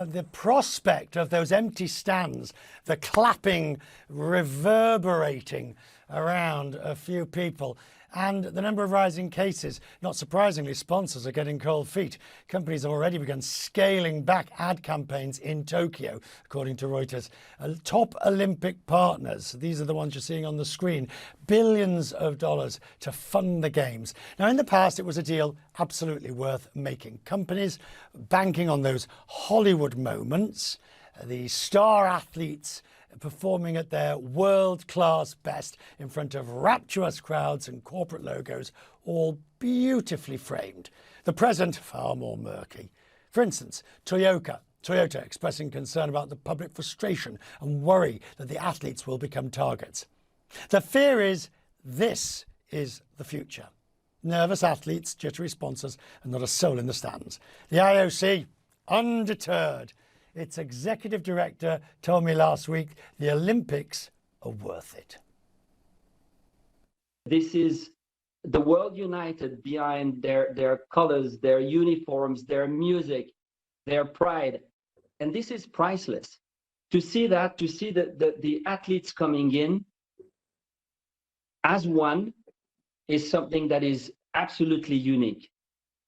The prospect of those empty stands, the clapping reverberating around a few people, and the number of rising cases, not surprisingly, sponsors are getting cold feet. Companies have already begun scaling back ad campaigns in Tokyo, according to Reuters. Top Olympic partners, these are the ones you're seeing on the screen, billions of dollars to fund the games. Now, in the past, it was a deal absolutely worth making. Companies banking on those Hollywood moments, the star athletes performing at their world-class best in front of rapturous crowds and corporate logos, all beautifully framed. The present, far more murky. For instance, Toyota expressing concern about the public frustration and worry that the athletes will become targets. The fear is this is the future. Nervous athletes, jittery sponsors, and not a soul in the stands. The IOC, undeterred. Its executive director told me last week the Olympics are worth it. This is the world united behind their colors, their uniforms, their music, their pride. And this is priceless. To see that, to see the athletes coming in as one is something that is absolutely unique.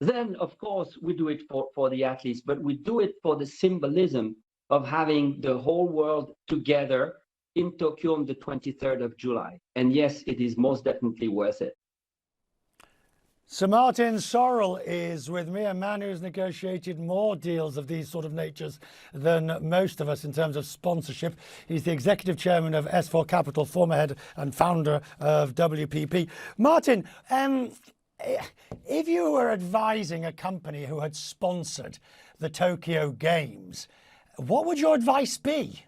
Then, of course, we do it for the athletes, but we do it for the symbolism of having the whole world together in Tokyo on the 23rd of July. And yes, it is most definitely worth it. Sir Martin Sorrell is with me, a man who's negotiated more deals of these sort of natures than most of us in terms of sponsorship. He's the executive chairman of S4 Capital, former head and founder of WPP. Martin, if you were advising a company who had sponsored the Tokyo Games, what would your advice be?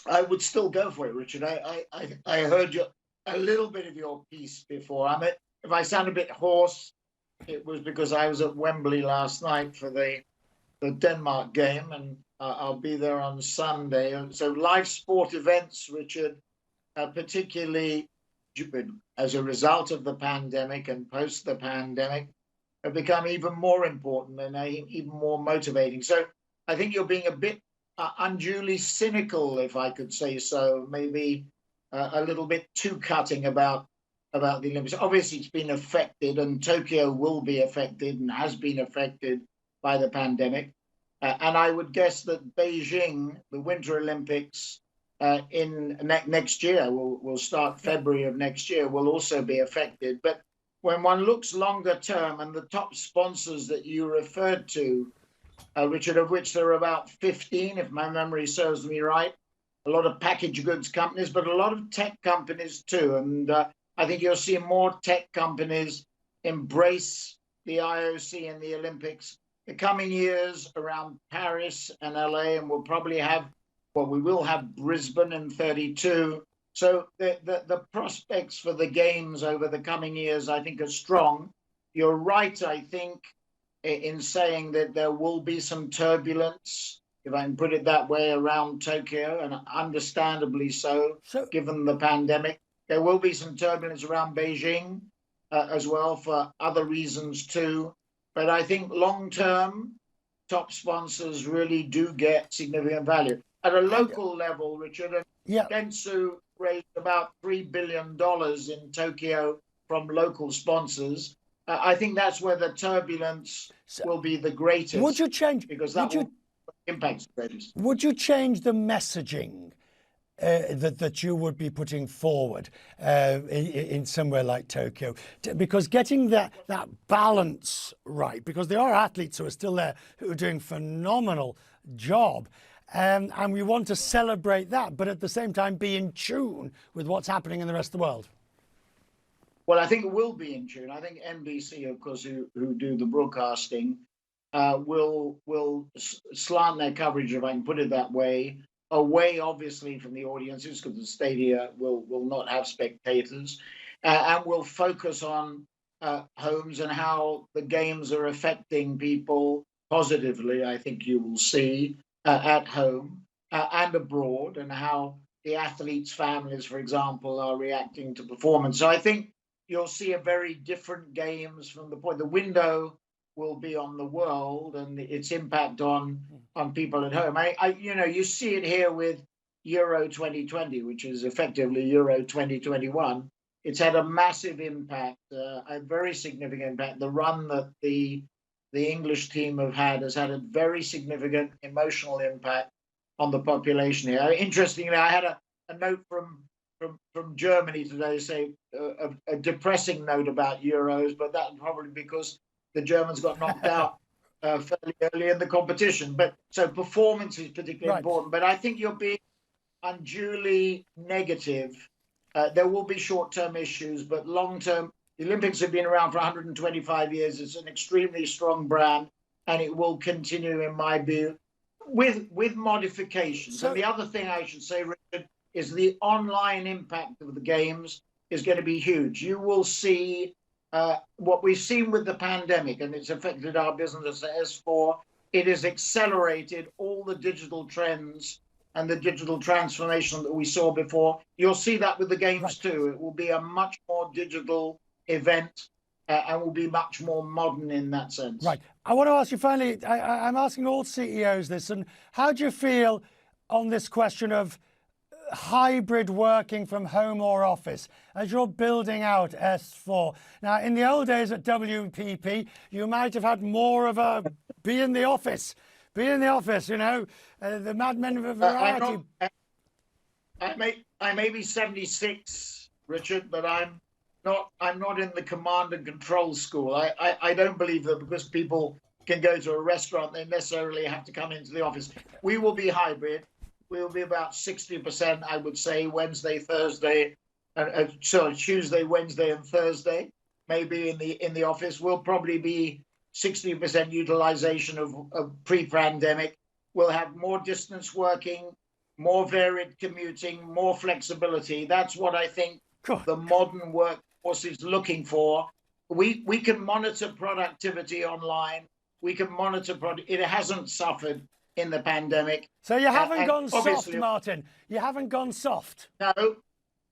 I would still go for it, Richard. I heard a little bit of your piece before. If I sound a bit hoarse, it was because I was at Wembley last night for the Denmark game, and I'll be there on Sunday. And so live sport events, Richard, particularly as a result of the pandemic and post the pandemic, have become even more important and even more motivating. So I think you're being a bit unduly cynical, if I could say so, maybe a little bit too cutting about the Olympics. Obviously, it's been affected, and Tokyo will be affected and has been affected by the pandemic. And I would guess that Beijing, the Winter Olympics, in next year, will start February of next year, will also be affected. But when one looks longer term, and the top sponsors that you referred to, Richard, of which there are about 15, if my memory serves me right, a lot of packaged goods companies, but a lot of tech companies too. And I think you'll see more tech companies embrace the IOC and the Olympics the coming years around Paris and LA, and we'll probably have, we will have Brisbane in 32. So the prospects for the games over the coming years, I think, are strong. You're right, I think, in saying that there will be some turbulence, if I can put it that way, around Tokyo, and understandably so, given the pandemic. There will be some turbulence around Beijing as well for other reasons too. But I think long-term, top sponsors really do get significant value. At a local level, Richard, Dentsu raised about $3 billion in Tokyo from local sponsors. I think that's where the turbulence will be the greatest. Would you change? Because that will impact the greatest. Would you change the messaging that you would be putting forward in somewhere like Tokyo? Because getting that balance right, because there are athletes who are still there who are doing phenomenal job. And we want to celebrate that, but at the same time be in tune with what's happening in the rest of the world. Well, I think it will be in tune. I think NBC, of course, who do the broadcasting, will slant their coverage, if I can put it that way, away, obviously, from the audiences, because the stadia will not have spectators, and will focus on homes and how the games are affecting people positively, I think you will see, at home and abroad, and how the athletes' families, for example, are reacting to performance. So I think you'll see a very different games from the point. The window will be on the world and its impact on people at home. You see it here with Euro 2020, which is effectively Euro 2021. It's had a massive impact, a very significant impact. The run that the English team have had has had a very significant emotional impact on the population here. Interestingly, I had a note from Germany today, say a depressing note about Euros, but that's probably because the Germans got knocked out fairly early in the competition. But so performance is particularly important. But I think you're being unduly negative. There will be short-term issues, but long-term, the Olympics have been around for 125 years. It's an extremely strong brand, and it will continue, in my view, with modifications. And the other thing I should say, Richard, is the online impact of the games is going to be huge. You will see what we've seen with the pandemic, and it's affected our business as for it has accelerated all the digital trends and the digital transformation that we saw before. You'll see that with the games too. It will be a much more digital event and will be much more modern in that sense. Right. I want to ask you finally, I'm asking all CEOs this, and how do you feel on this question of hybrid working from home or office as you're building out S4? Now, in the old days at WPP, you might have had more of a be in the office, the madmen of a variety. I may be 76, Richard, but I'm not in the command and control school. I don't believe that because people can go to a restaurant, they necessarily have to come into the office. We will be hybrid. We will be about 60%, I would say, Wednesday, Thursday, Tuesday, Wednesday, and Thursday, maybe in the office. We'll probably be 60% utilization of pre-pandemic. We'll have more distance working, more varied commuting, more flexibility. That's what I think the modern workforce is looking for. We can monitor productivity online. We can monitor it hasn't suffered in the pandemic. So you haven't gone soft, Martin. You haven't gone soft.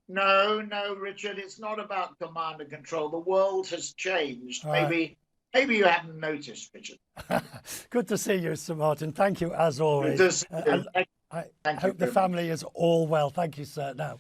No, Richard. It's not about command and control. The world has changed. Right. Maybe you haven't noticed, Richard. Good to see you, Sir Martin. Thank you as always. I hope the family is all well. Thank you, sir. Now.